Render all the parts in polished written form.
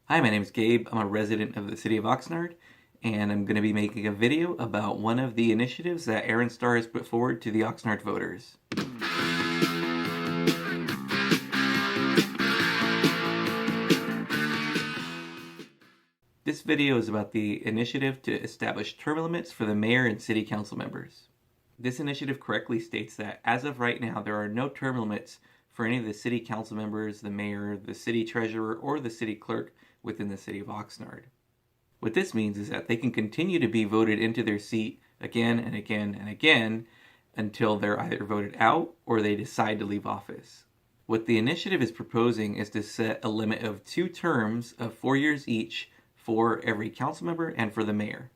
Hi, my name is Gabe. I'm a resident of the City of Oxnard, and I'm going to be making a video about one of the initiatives that Aaron Starr has put forward to the Oxnard voters. This video is about the initiative to establish term limits for the mayor and city council members. This initiative correctly states that as of right now, there are no term limits for any of the city council members, the mayor, the city treasurer, or the city clerk within the City of Oxnard. What this means is that they can continue to be voted into their seat again and again and again until they're either voted out or they decide to leave office. What the initiative is proposing is to set a limit of 2 terms of 4 years each for every council member and for the mayor.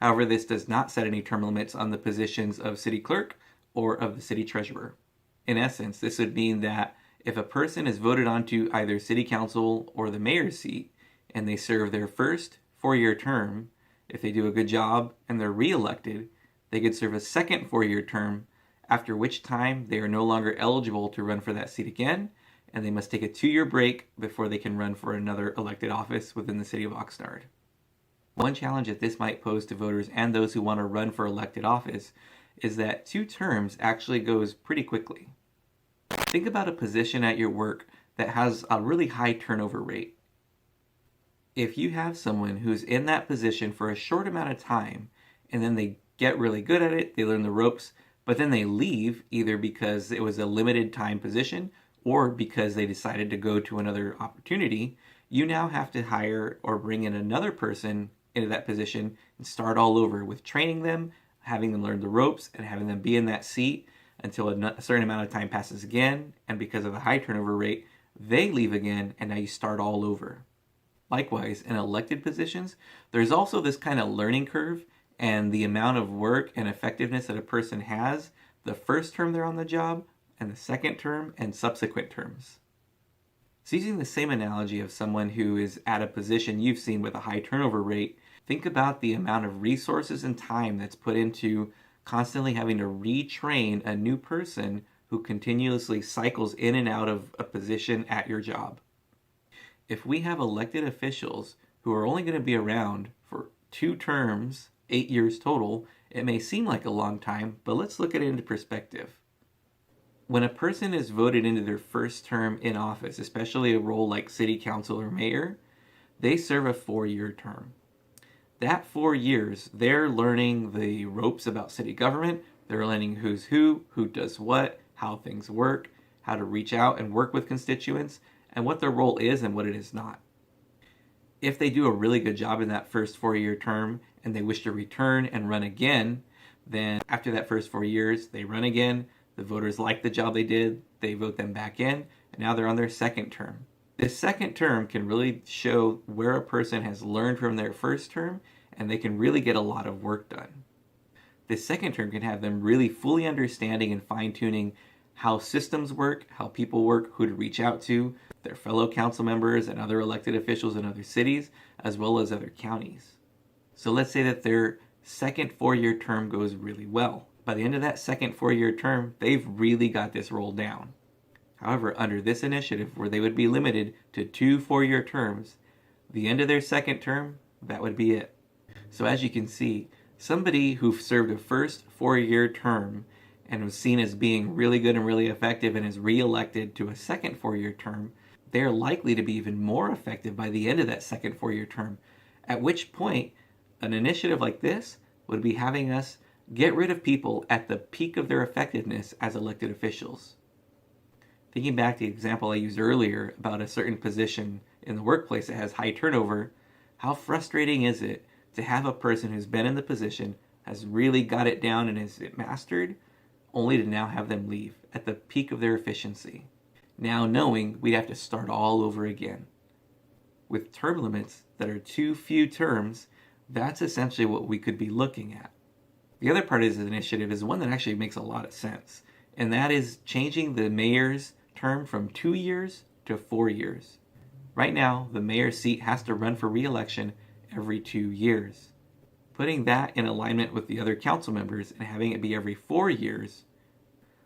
However, this does not set any term limits on the positions of city clerk or of the city treasurer. In essence, this would mean that if a person is voted onto either city council or the mayor's seat and they serve their first 4-year term, if they do a good job and they're re-elected, they could serve a second 4-year term, after which time they are no longer eligible to run for that seat again, and they must take a 2-year break before they can run for another elected office within the City of Oxnard. One challenge that this might pose to voters and those who want to run for elected office is that 2 terms actually goes pretty quickly. Think about a position at your work that has a really high turnover rate. If you have someone who's in that position for a short amount of time and then they get really good at it, they learn the ropes, but then they leave either because it was a limited time position or because they decided to go to another opportunity, you now have to hire or bring in another person into that position and start all over with training them, having them learn the ropes, and having them be in that seat until a certain amount of time passes again, and because of the high turnover rate, they leave again, and now you start all over. Likewise, in elected positions, there's also this kind of learning curve and the amount of work and effectiveness that a person has the first term they're on the job and the second term and subsequent terms. So using the same analogy of someone who is at a position you've seen with a high turnover rate, think about the amount of resources and time that's put into constantly having to retrain a new person who continuously cycles in and out of a position at your job. If we have elected officials who are only going to be around for 2 terms, 8 years total, it may seem like a long time, but let's look at it into perspective. When a person is voted into their first term in office, especially a role like city council or mayor, they serve a 4-year term. That 4 years, they're learning the ropes about city government, they're learning who's who does what, how things work, how to reach out and work with constituents, and what their role is and what it is not. If they do a really good job in that first 4-year term and they wish to return and run again, then after that first 4 years, they run again, the voters like the job they did, they vote them back in, and now they're on their second term. This second term can really show where a person has learned from their first term, and they can really get a lot of work done. This second term can have them really fully understanding and fine-tuning how systems work, how people work, who to reach out to, their fellow council members and other elected officials in other cities, as well as other counties. So let's say that their second 4-year term goes really well. By the end of that second 4-year term, they've really got this rolled down. However, under this initiative, where they would be limited to 2 4-year terms, the end of their second term, that would be it. So as you can see, somebody who served a first 4-year term and was seen as being really good and really effective and is re-elected to a second 4-year term, they're likely to be even more effective by the end of that second 4-year term, at which point an initiative like this would be having us get rid of people at the peak of their effectiveness as elected officials. Thinking back to the example I used earlier about a certain position in the workplace that has high turnover, how frustrating is it to have a person who's been in the position, has really got it down and is it mastered, only to now have them leave at the peak of their efficiency, now knowing we'd have to start all over again. With term limits that are too few terms, that's essentially what we could be looking at. The other part of this initiative is one that actually makes a lot of sense, and that is changing the mayor's term from 2 years to 4 years. Right now, the mayor's seat has to run for re-election every 2 years. Putting that in alignment with the other council members and having it be every 4 years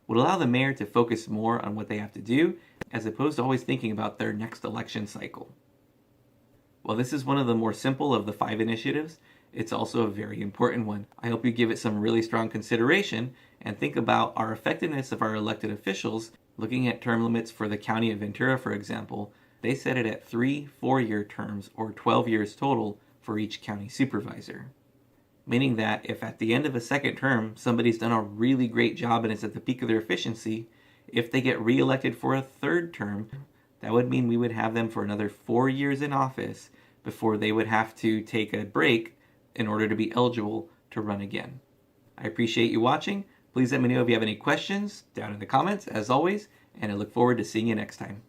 would allow the mayor to focus more on what they have to do as opposed to always thinking about their next election cycle. While this is one of the more simple of the 5 initiatives, it's also a very important one. I hope you give it some really strong consideration and think about our effectiveness of our elected officials. Looking at term limits for the County of Ventura, for example, they set it at 3 4-year terms or 12 years total for each county supervisor. Meaning that if at the end of a second term somebody's done a really great job and is at the peak of their efficiency, if they get reelected for a third term, that would mean we would have them for another 4 years in office before they would have to take a break in order to be eligible to run again. I appreciate you watching. Please let me know if you have any questions down in the comments, as always, and I look forward to seeing you next time.